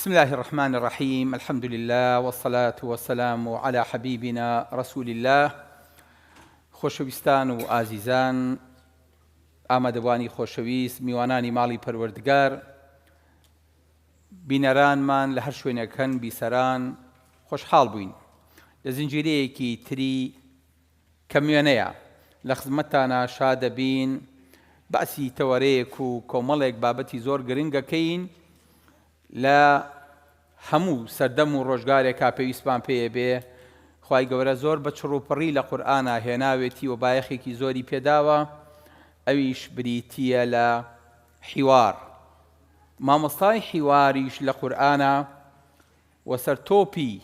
بسم الله الرحمن الرحيم. الحمد لله والصلاة والسلام على حبيبنا رسول الله. خۆشەویستان و ئازیزان، ئامادەبوانی خۆشەویست، میوانانی ماڵی پەروەردگار، بینەرانمان لە هەر شوێنێکەن بیسەران خۆشحاڵ بووین. لە زنجیرەیەکی تری کە میوێنەیە لە خزمەتتانە شادەبین، باسی تەوەرەیەک و کۆمەڵێک بابەتی زۆر گرنگەکەین لە هەموو سەردەم و ڕۆژگارێکا پێویستمان پێیە بێ. خوای گەورە زۆر بە چڕوپڕی لە قورئانە هێناوێتی و بایەخێکی زۆری پێداوە، ئەویش بریتیە لە حیوار. مامۆستای حیواریش لە قورئانە و سەرتۆپی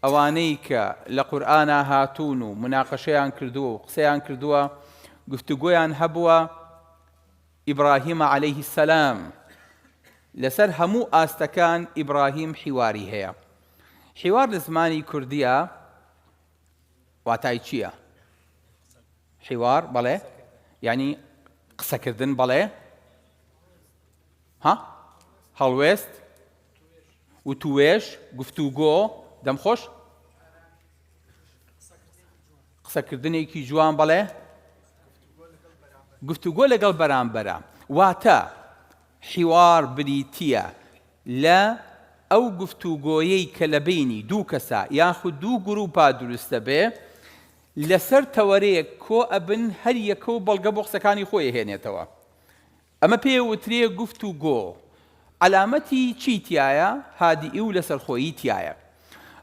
ئەوانەی کە لە قورئانە هاتوون و مناقەشەیان کردووە و قسەیان کردووە، گفتوگۆیان هەبووە ئیبراهیم عەلەیه السەلام. لەسەر هەموو ئاستەکان ئیبراهیم حیواری هەیە. حیوار لە زمانی کوردیە واتای چییە؟ حیوار بەڵێ، یعنی قسەکردن بەڵێ، هەڵوێست و توێژ، گفتوگۆ، دەمخۆش، قسەکردنێکی جوان بەڵێ، گفتوگۆ لەگەڵ بەرامبەرە. واتە حیوار بریتیە لە ئەو گفتوگۆیەی کە لە بینی دوو کەسە یاخود دوو گروپا دروستە بێ، لەسەر تەوەرەیەک کۆ ئەبن هەر یەکە و بەڵگە بۆ قسەکانی خۆی هێنێتەوە. ئەمە پێوترێ گفتوگۆ. عەلامەتی چی تایە؟ هادیئی و لەسەرخۆیی تایە.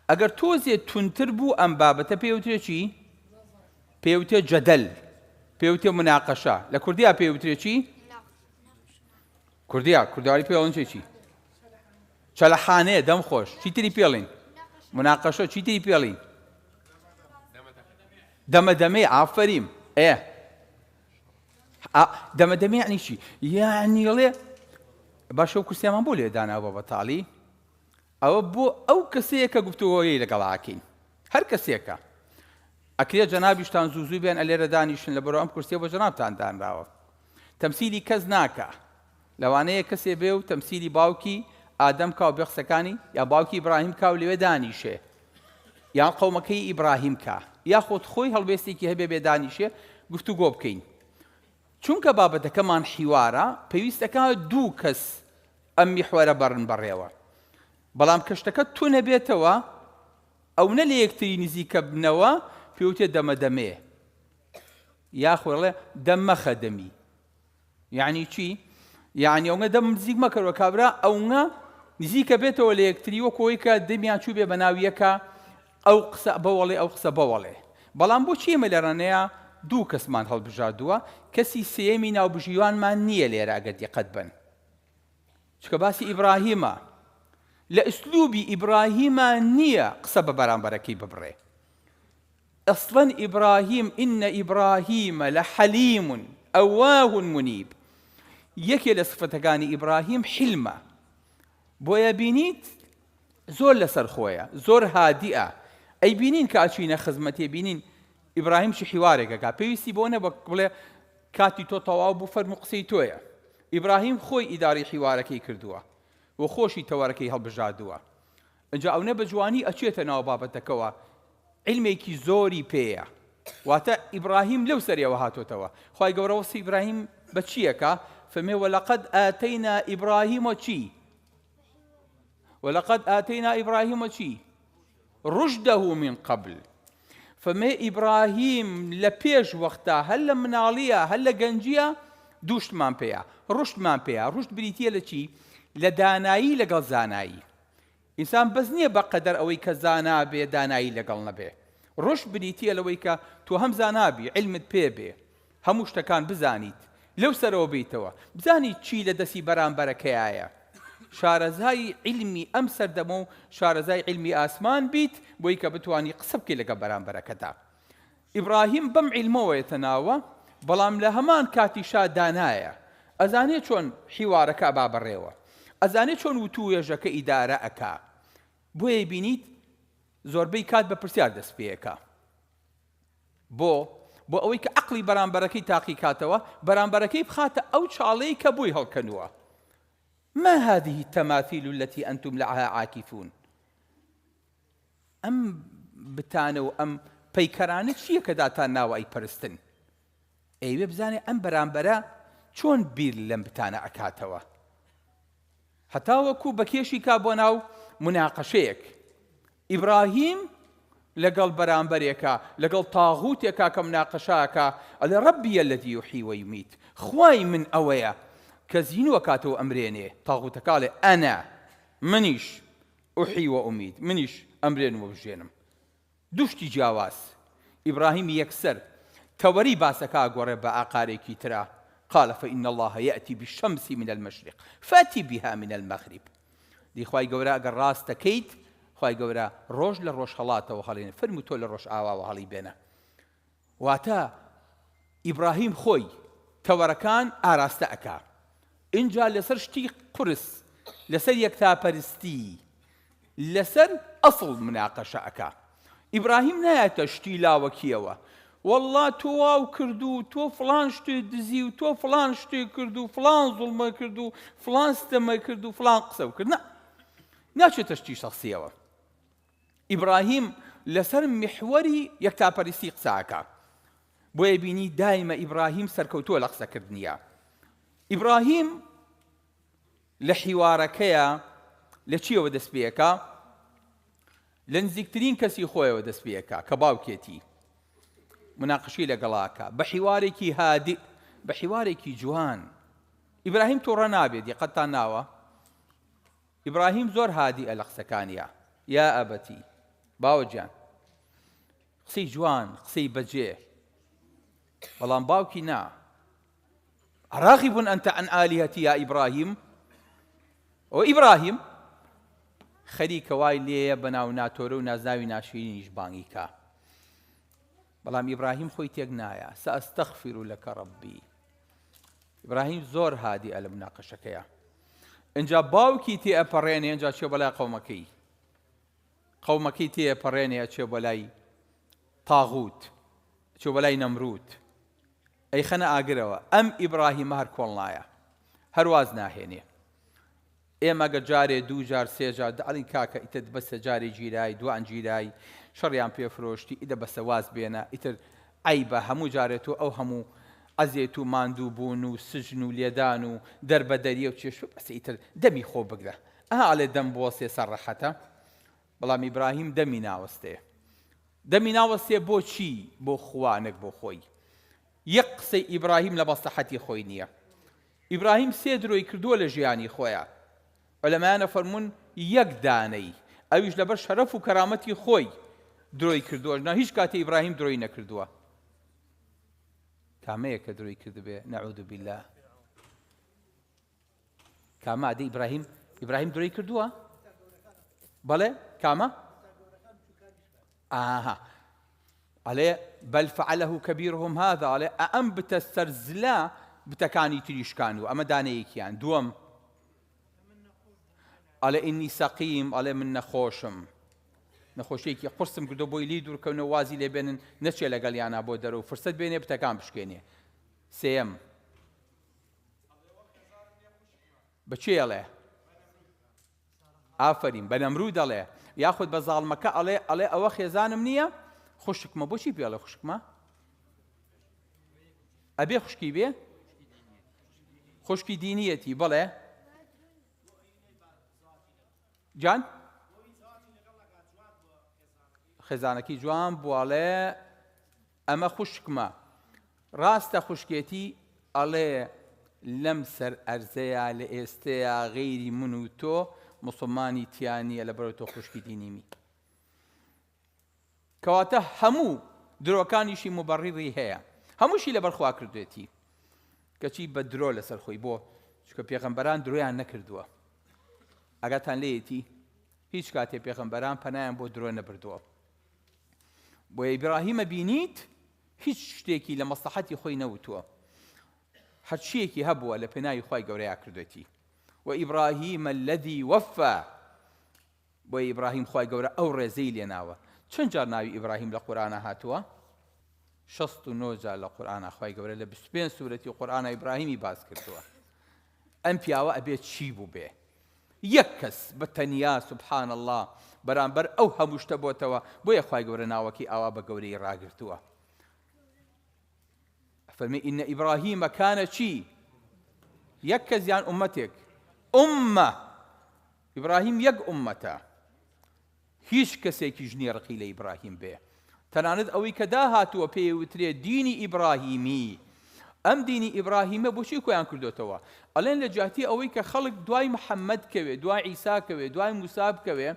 ئەگەر تۆزێ تونتر بوو ئەم بابەتە پێوترێ چی؟ پێوترێ جەدەل، پێوترێ مناقەشە. لە کوردیا پێوترێ چی؟ کوردیاری پێڵن چی؟ چەلەحانێ، دەمخۆش. چیتری پێڵین؟ مناقەشە. چیتری پێڵین؟ دەمەدەمێ. ئافەریم. دەمەدەمێ یعنی چی؟ یعنی ئەڵێ باشە و کورسیامان بۆ لێ داناوە بەتاڵی، ئەوە بۆ ئەو کەسەیە کە گفتوگۆیەی لەگەڵاکەین، هەر کەسێکە. ئەکرێ جەنابیشتان زوو بێن ئەلێرە دانیشن، لەبەرەوە ئەم کورسیە بۆ جەنابتان دانراوە. تەمسیلی کەس ناکە. لەوانەیە کەسێ بێ و تەمسیلی باوکی ئادەم کا و بێ قسەکانی، یا باوکی ئیبراهیم کا و لەوێ دانیشێ، یان قەومەکەی ئیبراهیم کا، یا خۆت خۆی هەڵبێستێکی هەبێ بێ دانیشێ، گفتوگۆ بکەین. چونکە بابەتەکەمان حیوارە، پێویستەکە دوو کەس ئەم میحوەرە بەڕن بەڕێوە. بەڵام کەشتەکە تو نەبێتەوە، ئەو نە لە یەکتری نزیکە بنەوە، پێوتێ دەمەدەمێ، یاخۆڵێ دەمەخەدەمی. یعنی چی؟ یعنی ئەوە دەم نزیک مەکەرەوە کابرا، ئەوە نزیکە بێتەوە لە یەکتری، وە کۆی کە دەمیان چوو بێ بە ناویەکە، ئەو قسە بەوەڵێ ئەو قسە بەوەڵێ. بەڵام بۆچی ئێمە لە ڕانەیە دوو کەسمان هەڵبژاردووە، کەسی سێمی ناوبژیوانمان نییە لێرە ئەگەر دیقەت بن. چکە باسی ئیبراهیمە، لە ئوسلوبی ئیبراهیمە نییە قسە بە بەرامبەرەکەی ببڕێ. ئەسڵەن ئیبراهیم، ئینە ئیبراهیمە لەحەلیم ئەواه منیب. یەکێ لە سفەتەکانی ئیبراهیم حیلمە. بۆیە بینیت زۆر لەسەر خۆیە، زۆر هادیئە. ئەی بینین کە ئەچینە خزمەتێ، بینین ئیبراهیم چی حیوارێکەکە، پێویستی بۆ نەبە بڵێ کاتی تۆ تەواو بوو فەرموو قسەی تۆیە. ئیبراهیم خۆی ئیداری حیوارەکەی کردووە و خۆشی تەوەرەکەی هەڵبژاردووە. ئەجا ئەو نە بە جوانی ئەچێتە ناو بابەتەکەوە، علمێکی زۆری پێیە. واتە ئیبراهیم لەو سەریەوە هاتۆتەوە. خوای گەورە وەسی ئیبراهیم بە چیەکە؟ فەرمێ وەلەقەد ئاتەینا ئیبراهیمە چی؟ وەلەقەد ئاتەینا ئیبراهیمە چی؟ ڕوشدەه من قبل. فەرمێ ئیبراهیم لە پێش وەختا هەر لە مناڵیە هەر لە گەنجیە دووشتمان پێیە، ڕوشتمان پێیە. ڕوشت بریتیە لە چی؟ لە دانایی لەگەڵ زانایی. ئینسان بەس نییە بەقەدەر ئەوەی کە زانا بێ دانایی لەگەڵ نەبێ. ڕوشت بریتیە لەوەی کە تۆ هەم زانابی، علمت پێ بێ، هەموو شتەکان بزانیت، لەو سەرەوە بیتەوە، بزانیت چی لە دەستی بەرامبەرەکەیایە. شارەزای علمی ئەم سەردەمە و شارەزای علمی ئاسمان بیت، بۆی کە بتوانی قسە بکەی لەگە بەرامبەرەکەدا. ئیبراهیم بەم علمەوەیەتە ناوە، بەڵام لە هەمان کاتیشا دانایە. ئەزانێ چۆن حیوارەکە با بەڕێوە، ئەزانێ چۆن وتووێژەکە ئیدارە ئەکا. بۆیە بینیت زۆربەی کات بە پرسیار دەست پێیەکە. بۆ ئەوەی کە عەقڵی بەرامبەرەکەی تاقی کاتەوە، بەرامبەرەکەی بخاتە ئەو چاڵەی کە بووی هەڵکەنووە. ما هذه التماثيل التي أنتم لها عاكفون؟ ئەم بتانە و ئەم پەیکەرانە چییە کە داتان ناوە ئەیپەرستن؟ ئەیوێ بزانێ ئەم بەرامبەرە چۆن بیر لەم بتانە ئەکاتەوە، هەتا وەکوو بەکێشی کا بۆ ناو مناقەشەیەک. ئیبراهیم لەگەڵ بەرامبەرێکە، لەگەڵ تاغوتێکا کە مناقەشاکە، ئەڵێ ڕەبی الذی یحیی ویمیت، خوای من ئەوەیە کە زیینوە کاتەوە ئەمرێنێ. تاغوتەکاڵێ ئەنە منیش ئوحیی وئومیت، منیش ئەمرێن و بژێنم. دوشتی جیاواز. ئیبراهیم یەکسەر تەوەری باسەکە گۆڕێ بە ئاقارێکی ترا. قال فإن الله يأتي بالشمس من المشرق فأتي بها من المغرب. دی خوای گەورە ئەگەر ڕاست دەکەیت، خوای گەورە ڕۆژ لە ڕۆژ هەڵاتەوە هەڵێنێ، فەرموو تۆ لە ڕۆژ ئاواوە هەڵی بێنە. واتە ئیبراهیم خۆی تەوەرەکان ئاراستە ئەکا. اینجا لەسەر شتی قورس، لەسەر یەکتاپەرستی، لەسەر ئەسڵ مناقەشە ئەکا. ئیبراهیم نایەتە شتی لاوەکیەوە، والله تۆ واو کردو، تۆ فڵان شتێ دزی و تۆ فڵان شتێ کرد و فڵان زوڵمە کرد و فڵان ستەمە کرد و فڵان قسە کرد. ناچێتە شتی شەخسیەوە. ئیبراهیم لەسەر میحوەری یەکتاپەرستی قساکە. بۆیە بینی دایمە ئیبراهیم سەرکەوتووە لە قسەکردنیە. ئیبراهیم لە حیوارەکەیە لە چیەوە دەست پێیەکە؟ لە نزیکترین کەسی خۆیەوە دەست پێیەکە کە باوکێتی، مناقشی لەگەڵاکە بە حیوارێکی هادئ، بە حیوارێکی جوان. ئیبراهیم تووڕە نابێت، یەقەتان ناوە. ئیبراهیم زۆر هادئە لە قسەکانیە. یا ئەبەتی، باوەجیان، قسەی جوان، قسەی بەجێ. بەڵام باوکی نا. راغب أنت عن آلهتي يا إبراهيم. وإبراهيم خەریکە وای لێیە بەناو ناتۆرە و نازناوی ناشرینیش بانگی کا. بەڵام ئیبراهیم خۆی تێک نایە. سأستغفر لك ربي. ئیبراهیم زۆر هادیئە لە مناقەشەکەیە. اینجا باوکی تێئەپەڕێنێ، اینجا چێ بەلای قەومەکەی، قەومەکەی تێئەپەڕێنێ، ئەچێ بەلای تاغوت، ئەچێ بەلای نەمرود. ئەی خەنە ئاگرەوە، ئەم ئیبراهیمە هەر کۆڵ نایە، هەرواز ناهێنێ. ئێمە گە جارێ دوو جار سێ جار دەڵین کاکە ئیتر بەسە جارێ گیرای دوان گیرای شەڕیان پێفرۆشتی، ئیدە بەسە واز بێنە، ئیتر عەیبە هەموو جارێت و ئەو هەموو ئەزێت و ماندوو بوون و سژن و لێدان و دەربەدەریە و چێشت، بەس ئیتر دەمی خۆ بگرە. ئەڵێ دەم بۆسێ سەرڕەحەتە. بەڵام ئیبراهیم دەمی ناوەستێ. دەمی ناوەستێ بۆ چی؟ بۆ خوا نەک بۆ خۆی. یەک قسەی ئیبراهیم لە مەسلحەتی خۆی نییە. ئیبراهیم سێ درۆی کردووە لە ژیانی خۆیە. عولەمایانە فەرموون یەک دانەی، ئەویش لەبەر شەرەف و کەرامەتی خۆی درۆی کردووە، نا هیچ کاتێ ئیبراهیم درۆی نەکردووە. کامەیە کە درۆی کردبێ؟ نەعوذ بالله. کامە ئادەی ئیبراهیم درۆی کردووە؟ بەڵێ کامە؟ ئاها ئەڵێ بەل فەعەلەه کەبیرهم هذا، ئەڵێ ئەم بتە سەرزلا بتەکانی تریشکان و ئەمە دانەیەکیان. دووەم ئەڵێ ئینی سەقیم، ئەڵێ من نەخۆشم، نەخۆشیەکی قورسم کردو بۆی لی دوورکەونەوە وازی لێ بێنن نەچێ لەگەڵیانە بۆ دەرەوە فرسەت بێنێ بتەکان بشکێنێ. سێەم بەچێ ئەڵێ؟ ئافەرین بە نەمرود ئەڵێ، یاخود بە زاڵمەکە ئەڵێ ئەوە خێزانم نییە، خوشکمە. بۆچی پێڵێ خوشکمە؟ ئەبێ خوشکی بێ؟ خوشکی دینیەتی. بەڵێ جان خێزانەکەی جوان بواڵێ ئەمە خوشکمە. ڕاستە خوشکێتی ئەڵێ لەم سەر ئەرزەیە لە ئێستەیە غەیری من و تۆ موسڵمانی تیانیە لەبەرەوە تۆ خوشکی دینیمی. کەواتە هەموو درۆکانیشی مبەڕیڕی هەیە، هەمووشی لەبەر خوا کردوێتی، کەچی بە درۆ لەسەر خۆی. بۆ چکە پێغەمبەران درۆیان نەکردووە. ئەگاتان لێیەتی هیچ کاتێ پێغەمبەران پەنایان بۆ درۆ نەبردووە. بۆ ئیبراهیمە بینیت هیچ شتێکی لە مەسلحەتی خۆی نەوتووە، هەرچیەکی هەبووە لە پێناوی خوای گەورەیە کردوێتی. وئیبراهیم الذی وەفا، بۆ ئیبراهیم خوای گەورە ئەو ڕێزەی لێناوە. چەند جار ناوی ئیبراهیم لە قورئانە هاتووە؟ 69 جار لە قورئانە خوای گەورە لە 25 سوورەتی قورئانە ئیبراهیمی باس کردووە. ئەم پیاوە ئەبێت چی بوو بێ؟ یەک کەس بە تەنیا سوبحان الله بەرامبەر ئەو هەموو شتە بۆتەوە، بۆیە خوای گەورە ناوەکی ئاوا بە گەورەی ڕاگرتووە. فەرمی ئینە ئیبراهیمە کانە چی؟ یەک کەس یان ئومەتێک؟ ئوممە. ئیبراهیم یەک ئومەتە، هیچ کەسێکی ژنی ڕقی لە ئیبراهیم بێ. تەنانەت ئەوەی کە داهاتووە پێی وترێ دینی ئیبراهیمی، ئەم دینی ئیبراهیمە بۆچی کۆیان کردوتەوە؟ ئەڵێن لە جاتی ئەوەی کە خەڵک دوای محەممەد کەوێ، دوای عیسا کەوێ، دوای موسا بکەوێ،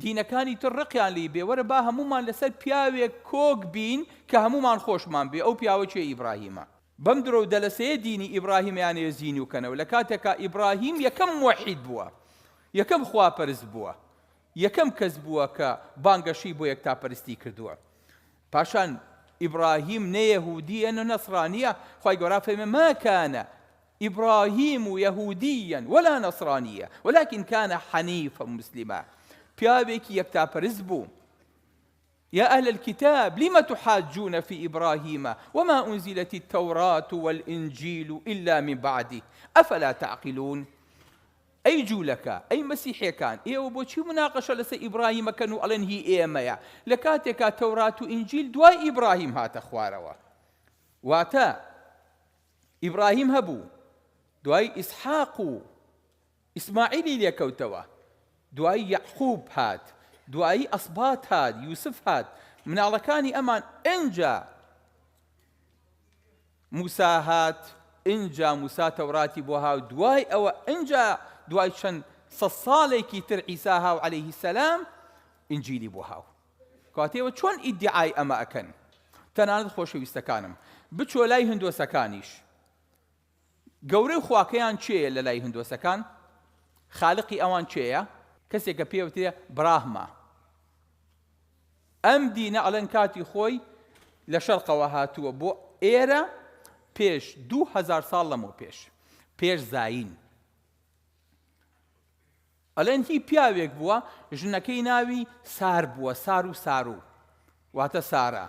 دینەکانی تر ڕقیان لی بێ، وەرە با هەمومان لەسەر پیاوێک کۆک بین کە هەمومان خۆشمان بێ. ئەو پیاوە چێ؟ ئیبراهیمە. بەم درۆ دەلەسەیە دینی ئیبراهیمیان ێزین و کەنەوە لە کاتێکا ئیبراهیم یەکەم موحید بووە، یەکەم خواپەرست بووە، یەکەم کەس بووە کە بانگەشی بۆ یەکتاپەرستی کردووە. پاشان إبراهيم نيهوديا ونصرانيا، خواهي قرأ فيما ما كان إبراهيم يهوديا ولا نصرانيا ولكن كان حنيفا مسلما. بيابك يكتابرز بو. يا أهل الكتاب لم تحاجون في إبراهيم وما أنزلت التوراة والإنجيل إلا من بعده أفلا تعقلون؟ أي جولك أي مسيحي كان إيه وبوشي مناقشة لسي إبراهيم كانوا ألين هي إيه مايا لكاتك توراة وإنجيل دواي إبراهيم هات أخواروا واتا إبراهيم هبو دواي إسحاق إسماعيل ليكوتوا دواي يعقوب هات دواي أصبات هات يوسف هات من الله كان أمان إنجا موسى هات إنجا موسى توراتي بوها دواي أو إنجا دوای چەند سە ساڵێکی تر عیسا هاو عەلەیهی سەلام ئینجیلی بۆ هاو. کاتێوە چۆن ئیدعای ئەمە ئەکەن؟ تەنانەت خۆشەویستەکانم بچۆ لای هندۆسەکانیش، گەورەی خواکەیان چێیە لە لای هندۆسەکان؟ خالقی ئەوان چێیە؟ کەسێکە پێوترێ براهما. ئەم دینە ئەڵێن کاتی خۆی لە شەرقەوە هاتووە بۆ ئێرە پێش 2000 ساڵ لەمەوە پێش زاین. ئەلێن هی پیاوێک بووە ژنەکەی ناوی سار بووە، سار و سارو واتە سارە.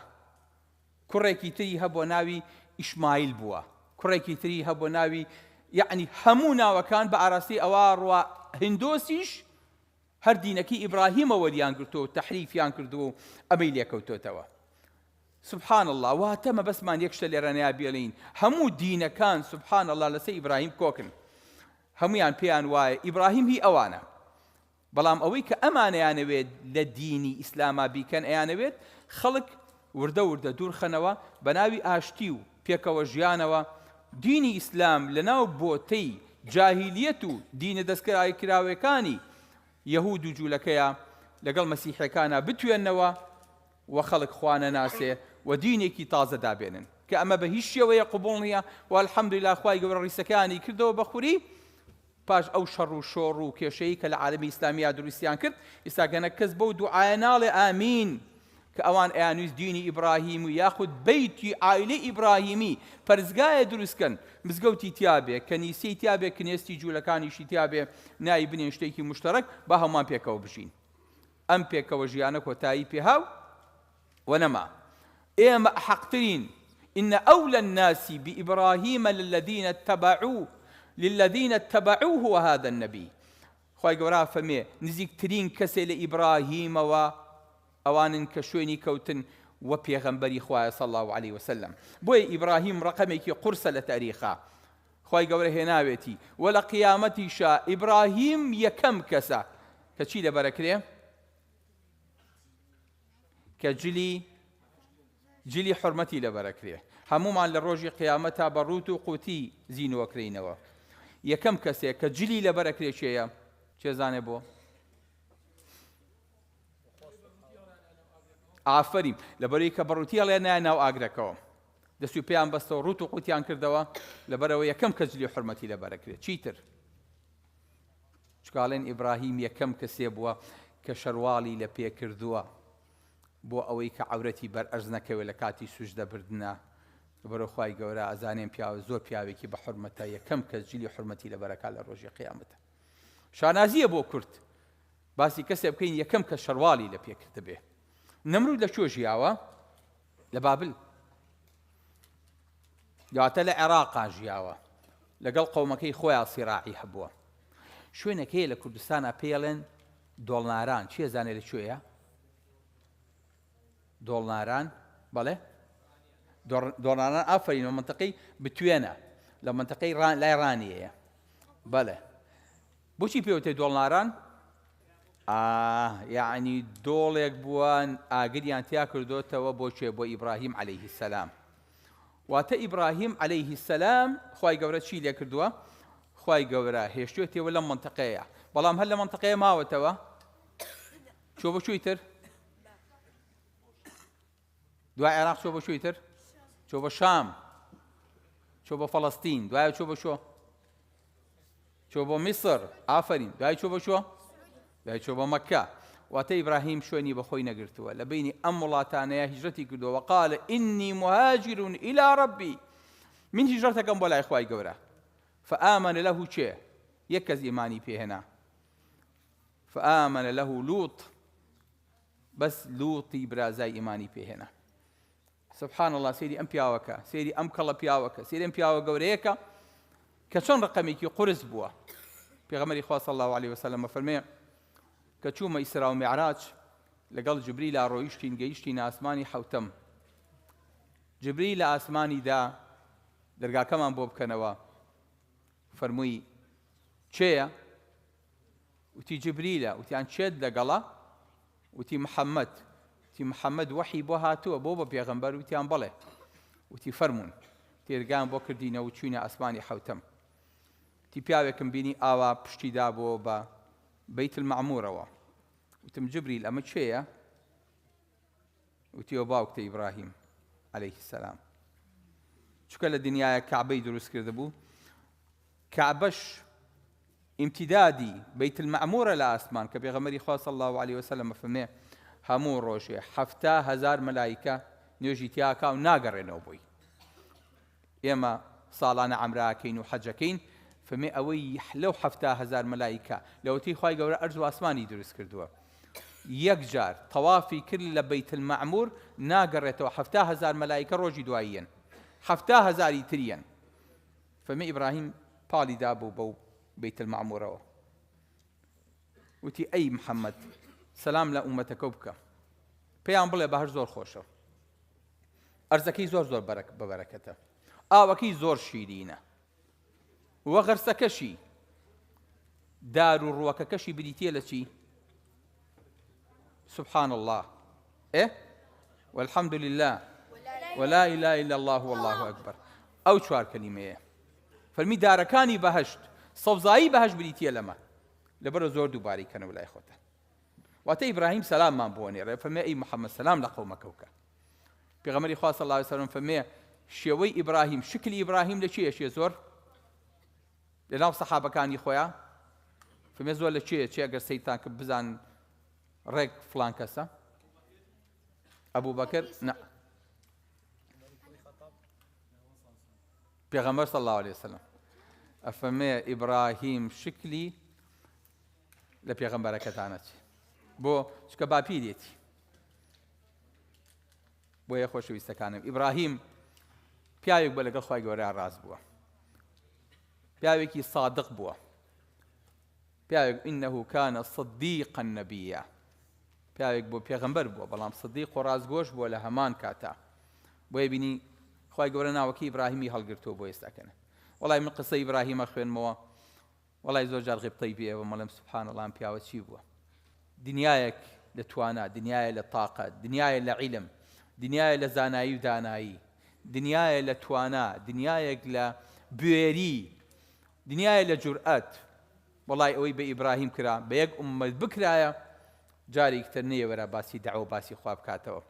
کوڕێکی تری هەبووە ناوی ئیشمایل بووە، کوڕێکی تری هەبووە ناوی، یعنی هەموو ناوەکان بە ئاراستی ئەوە ڕوا هندۆسیش هەر دینەکەی ئیبراهیمە وەریان گرتووە و تەحریفیان کردو و ئەمەی لێکەوتۆتەوە. سبحان الله. واتەمە بەسمان یەک شتە لێرە نیا بێڵین، هەموو دینەکان سبحان الله لەسەر ئیبراهیم کۆکن، هەمویان پێیان وایە ئیبراهیم هی ئەوانە. بەڵام ئەوەی کە ئەمانەیانەوێت لە دینی ئیسلاما بیکەن ئەیانەوێت خەڵک وردە وردە دوور خەنەوە بە ناوی ئاشتی و پێکەوە ژیانەوە دینی ئیسلام لەناو بۆتەی جاهیلیەت و دینە دەستکرای کراوەکانی یەهود و جوولەکەیە لەگەڵ مەسیحەکانە بتوێنەوە و خەڵک خوانە ناسێ و دینێکی تازە دابێنن کە ئەمە بە هیچ شێوەیە قبوڵ نییە و الحەمدولله خوای گەورە ڕیسەکانی کردەوە بەخوری. پاش ئەو شەڕ و شۆڕ و کێشەیە کە لە عالەمی ئیسلامیا دروستیان کرد، ئێستا گەنە کەس بەو دوعایە ناڵێ ئامین کە ئەوان ئەیانویست دینی ئیبراهیم و یاخود بەیتی عائیلەی ئیبراهیمی پەرزگایە دروستکەن، مزگەوتی تیابێ، کەنیسەی تیابێ، کنێستی جوولەکانیشی تیابێ، نایی بنێن شتێکی مشتەرەک با هەمومان پێکەوە بژین. ئەم پێکەوە ژیانە کۆتایی پێهاو وەنەما. ئێمە حەقترین إن أولى الناس بإبراهيم للذين اتبعوه وهذا النبي. خواهي قورا فمي نزيك ترين كسي لإبراهيم وأوان كشويني كوتن وبيغنبري خواهي صلى الله عليه وسلم. بوي إبراهيم رقمك قرصة لتاريخا. خواهي قورا هناويتي ولا قيامتي شاء إبراهيم يكم كسا كشي لبركري جلي حرمتي لبركري همومان لروجي قيامتها بروت قوتي زينو وكرينوا. یەکەم کەسێک کە جلی لەبەرە کرێشەیە چێزانێ بۆ؟ ئافەریم لەبەرەوەی کە بەڕووتی هەڵێ نایە ناو ئاگرەکەوە دەست و پێیان بەستەوە ڕوت و قوتیان کردەوە لەبەرەوە یەکەم کە جلی حورمەتی لەبەرە کرێت. چیتر؟ چکاڵێن ئیبراهیم یەکەم کەسێ بووە کە شەرواڵی لە پێ کردووە بۆ ئەوەی کە عەورەتی بەرئەرز نەکەوێت لە کاتی سوژدەبردنە. بەرە خوای گەورە ئەزانێن پیاوە زۆر پیاوێکی بە حورمەتە یەکەم کەس جلی حورمەتی لەبەرەکە لە ڕۆژی قیامەتە. شانازیە بۆ کورد باسی کەسێ بکەین یەکەم کە شەرواڵی لە پێکرد بێ. نەمرود لە کۆ ژیاوە؟ لە بابل، دواتە لە عێراقا ژیاوە. لەگەڵ قەومەکەی خۆیان سیراعی هەبووە. شوێنێکەیە لە کوردستانە پێڵێن دۆڵناران. چیە زانێت لەکوێیە؟ دۆڵناران، بەڵێ دۆڵناران ئافرین، لە منتەقەی بتوێنە، لە منتەقەی لای ڕانیەیە. بەڵێ بۆچی پێوتێ دۆڵناران؟ یعنی دۆڵێک بووە ئاگریان تیا کردوتەوە بۆ ئیبراهیم عەلەیه السەلام. واتە ئیبراهیم عەلەیه السەلام خوای گەورە چی لێ کردووە؟ خوای گەورە هێشتوێتەوە لەم منتەقەیە، بەڵام هەر لە منتەقەیە ماوەتەوە چۆ بۆ شووی تر، دوای عێراق چۆ بۆ شووی تر، چۆ بۆ شام، چۆ بۆ فەڵەستین، دوایە چۆ بۆ شۆ، چۆ بۆ میسر، ئافرین، دوای چۆ بۆ شۆ، دوای چۆ بۆ مەکە. واتە ئیبراهیم شوێنی بەخۆی نەگرتووە، لە بینی ئەم وڵاتانەیە هیجرەتی کردووە. وقال ئینی مهاجر إلى ربي، من هیجرەتەکەم بۆ لای خوای گەورە. فآمن له چێ؟ یەک کەس ئیمانی پێهێنا، فآمن له لوط، بەس لوطی برازای ئیمانی پێهێنا. سبحان الله، سێری ئەم پیاوەکە، سێری ئەم کەڵە پیاوەکە، سێری ئەم پیاوە گەورەیەکە کە چۆن ڕقەمێکی قورس بووە. پێغەمبەری خوا صلی الله عليه وسلم فەرمێ کە چوومە ئیسرا و میعراج لەگەڵ جبریل ڕۆیشتین گەیشتین ئاسمانی حەوتەم. جبریل لە ئاسمانیدا دەرگاکەمان بۆ بکەنەوە، فەرمووی چێیە؟ وتی جبریلە. وتیان چێت لەگەڵە؟ وتی محەممەد. وتی محەممەد وەحی بۆ هاتووە بۆ بە پێغەمبەر؟ وتیان بەڵێ. وتی فەرموون. تێرگان بۆ کردینەوە و چوینە ئاسمانی حەوتەم. وتی پیاوێکم بینی ئاوا پشتیدا بۆ بە بەیت المەعموورەوە. وتم جبریل ئەمە چێیە؟ وتیەوە باوکتە ئیبراهیم عەلەیه السەلام. چونکە لە دنیاە کەعبەی دروست کرده بوو، کەعبەش ئیمتیدادی بەیت المەعموورە لە ئاسمان، کە پێغەمبەری خوا صلی الله عليه وسلم فەرمێ هەموو ڕۆژێ 700,000 مەلایکە نوێژی تیاکا و ناگەڕێنەوە بۆی. ئێمە ساڵانە عەمراکەین و حەجەکەین، فەرمێ ئەوەی لەو 700,000 مەلایکە لەوەتی خوای گەورە ئەرز و ئاسمانی دروست کردووە، یەک جار تەوافی کرد لە بەیت المەعموور ناگەڕێتەوە. 700,000 مەلایکە ڕۆژی دواییەن، 700,000 تریەن. فەرمێ ئیبراهیم پاڵی دابوو بەو بەیت المەعموورەوە. وتی ئەی محەممەد سەلام لە ئومەتەکە بکە، پێیان بڵێ بەهەش زۆر خۆشە، ئەرزەکەی زۆر زۆر بەبەرەکەتە، ئاوەکەی زۆر شیرینە، وە غەرسەکەشی، دار و ڕووەکەکەشی بریتیە لە چی؟ سبحان الله، والحمد لله ولا إله إلا الله والله أكبر. ئەو چوار کەلیمەیە. فەرمی دارەکانی بەهەشت، سەوزایی بەهەشت بریتیە لەمە، لەبەرە زۆر دووباری کەنەوە لای خۆتە. واتە ئیبراهیم سەلاممان بۆ نێڕێ، فەرمێ ئەی محەممەد سەلام لە قەومەکە بکە. پێغەمبەری خوا صلی الله عليه وسلم فەرمێ شێوەی ئیبراهیم، شکلی ئیبراهیم لە چیە؟ شێ زۆر لەناو سەحابەکانی خۆیان فەرمێ زۆر لە چێ ئەگەر سەیرتان کرد بزان ڕێک فڵان کەسە. ئەبوو بەکر نە، پێغەمبەر صلی الله عليه وسلم ئەفەرمێ ئیبراهیم شکلی لە پێغەمبەرەکەتانە چی؟ بۆ چکە باپیرێتی. بۆیە خۆشەویستەکانم، ئیبراهیم پیاوێک بە لەگەڵ خوای گەورەیان ڕاست بووە، پیاوێکی صادق بووە، پیاوێک ئینەهو کانە صدیقا نەبیە، پیاوێک بۆ پێغەمبەر بووە، بەڵام صدیق و ڕازگۆش بووە لە هەمان کاتا. بۆیە بینی خوای گەورە ناوەکی ئیبراهیمی هەڵگرتووە بۆ ئێستاکەنە. وەڵای من قسە ئیبراهیمە خوێنمەوە، وەڵای زۆر جار غیبتەی پێوە مەڵێم سبحان الله ئەم پیاوە چی بووە. دنیایەک لە توانا، دنیایە لە تاقەت، دنیایە لە عیلم، دنیایە لە زانایی و دانایی، دنیایە لە توانا، دنیایەک لە بوێری، دنیایە لە جورئەت. وەڵای ئەوەی بە ئیبراهیم کرا بە یەک ئومەت بکرایە، جارێکی تر نەیە وەرە باسی دەعوە باسی خوا بکاتەوە.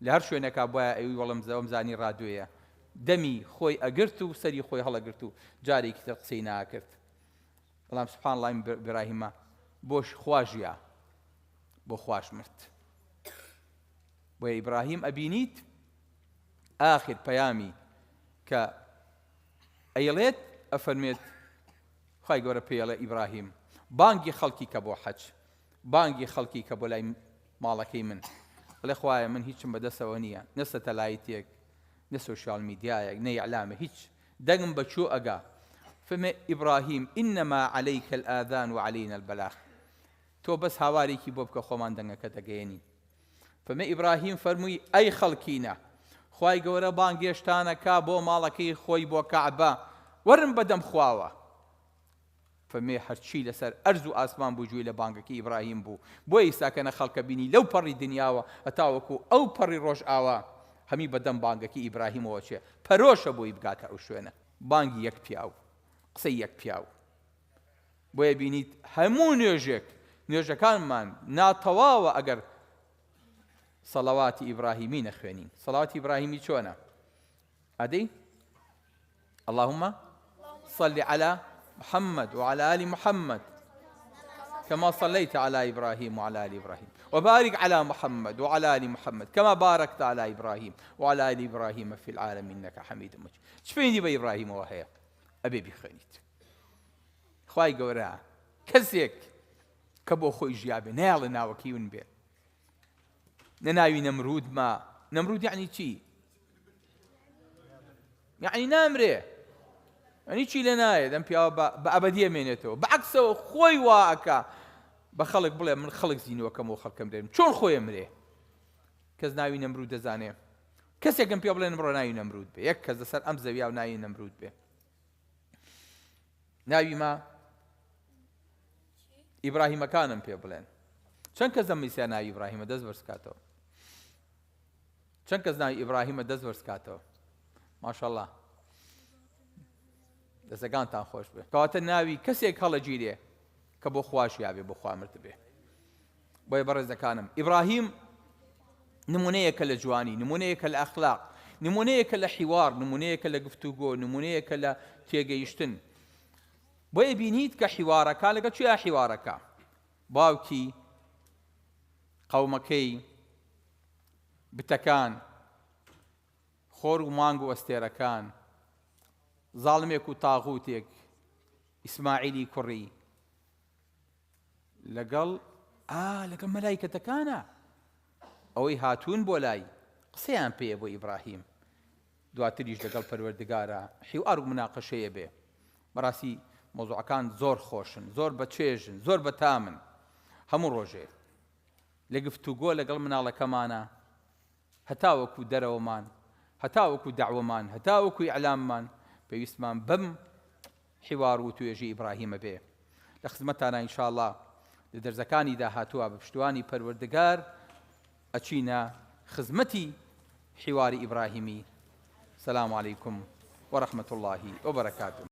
لە هەر شوێنێکا بۆیە ئەوی وەڵم زەوەم زانی ڕادوێیە، دەمی خۆی ئەگرت و سەری خۆی هەڵەگرت و جارێکی تر قسەی ناکرد. بەڵام سبحان الله ئیبراهیمە بۆش خوا ژیا، بۆ خوش مرد. بۆیە ئیبراهیم ئەبینیت ئاخر پەیامی کە ئەیڵێت ئەفەرمێت خوای گەورە پێڵێ ئیبراهیم بانگی خەڵکی کە بۆ حەج، بانگی خەڵکی کە بۆ لای ماڵەکەی من، بڵێ خوایە من هیچم بەدەستەوە نییە، نە سەتەلایتێک، نە سۆشیال میدیایەک، نە ئیعلامە، هیچ دەنگم بە چۆ ئەگا، فما إبراهيم إنما عليك الآذان وعلينا البلاغ. تو بس هاوارێکی بۆ بکە خۆمان دەنگەکە دەگەیەنی. فما ئیبراهیم فەرمووی ئەی خەڵکینە، خوای گەورە بانگێشتانەکە بۆ ماڵەکەی خۆی بۆ کەعبە، وەرن بەدەم خواوە. فەرمێ هەرچی لەسەر ئەرز و ئاسمان بوو جوێی لە بانگەکەی ئیبراهیم بوو. بۆ ئێستاکەنە خەڵکە بینی لەو پەڕی دنیاوە هەتاوەکو ئەو پەڕی ڕۆژ ئاوا هەمی بەدەم بانگەکەی ئیبراهیمەوە چێ پەرۆشە بۆی بگاتە ئەو شوێنە. بانگی یەک پیاو، قسەی یەک پیاو. بۆیە بینیت هەموو نوێژەکانمان ناتەواوە ئەگەر سەڵاواتی ئیبراهیمی نەخوێنین. سەڵاواتی ئیبراهیمی چۆنە؟ ئەدەی اللهم صل على محمد وعلى آل محمد كما صليت على إبراهيم وعلى آل إبراهيم وبارك على محمد وعلى آل محمد كما باركت على إبراهيم وعلى آل إبراهيم في العالمين إنك حميد مجيد. شفيني بإبراهيم وهي أبي بخينيت خواي قورا كسيك كبو خوي جيابي نيال ناوكيون بي نناوي نمرود. ما نمرود يعني چي؟ يعني نامري، يعني چی لە نایە دەم پیاوە بە ئەبەدیە مێنێتەوە. بەعەکسەوە خۆی واکە بە خەڵک بڵێ من خەڵک زینوەکەم و خەڵکەم دێم چۆن خۆی ئەمرێ. کەس ناوی نەمرود دەزانێ؟ کەسێکم پێ بڵێن بڕۆ ناوی نەمرود بێ، یەک کەس لەسەر ئەم زەویا و ناوی نەمرود بێ. ناوی ما ئیبراهیمەکانم پێ بڵێن. چەند کەس دەمەویستیان ناوی ئیبراهیمە دەست بەرز کاتەوە؟ چەند کەس ناوی ئیبراهیمە دەست بەرز کاتەوە؟ ماشەڵڵا دەستەکانتان خۆش بێ. کەواتە ناوی کەسێک هەڵەگیرێ کە بۆ خواشی یابێ بۆ خوا مرد بێ. بۆیە بەڕێزەکانم ئیبراهیم نمونەیەکە لە جوانی، نمونەیەکە لە ئەخلاق، نمونەیەکە لە حیوار، نمونەیەکە لە گفتوگۆ، نمونەیەکە لە تێگەیشتن. بۆیە بینیت کە حیوارەکە لەگەڵ چیا حیوارەکە؟ باوکی قەومەکەی بتەکان، خۆر و مانگ و ئەستێرەکان، زاڵمێک و تاغوتێک، ئیسماعیلی کوڕی لەگەڵ مەلایکەتەکانە ئەوەی هاتوون بۆ لای قسەیان پێیە بۆ ئیبراهیم. دواتریش لەگەڵ پەروەردگارە حیوار و مناقەشەیە بێ. بەڕاستی مۆزوعەکان زۆر خۆشن، زۆر بەچێژن، زۆر بەتامن. هەموو ڕۆژێ لە گفتوگۆ لەگەڵ مناڵەکەمانە هەتاوەکو دەرەوەمان، هەتاوەکو داوەمان، هەتاوەکو ئیعلاممان پێویستمان بەم حیوار و توێژی ئیبراهیمە بێ. لە خزمەتانە ئینشاءڵڵا لە دەرزەکانی داهاتووە بە پشتیوانی پەروەردگار ئەچینە خزمەتی حیواری ئیبراهیمی. سلام عەلەیکم وەرەحمەتوڵڵاهی وبەرەکاتوه.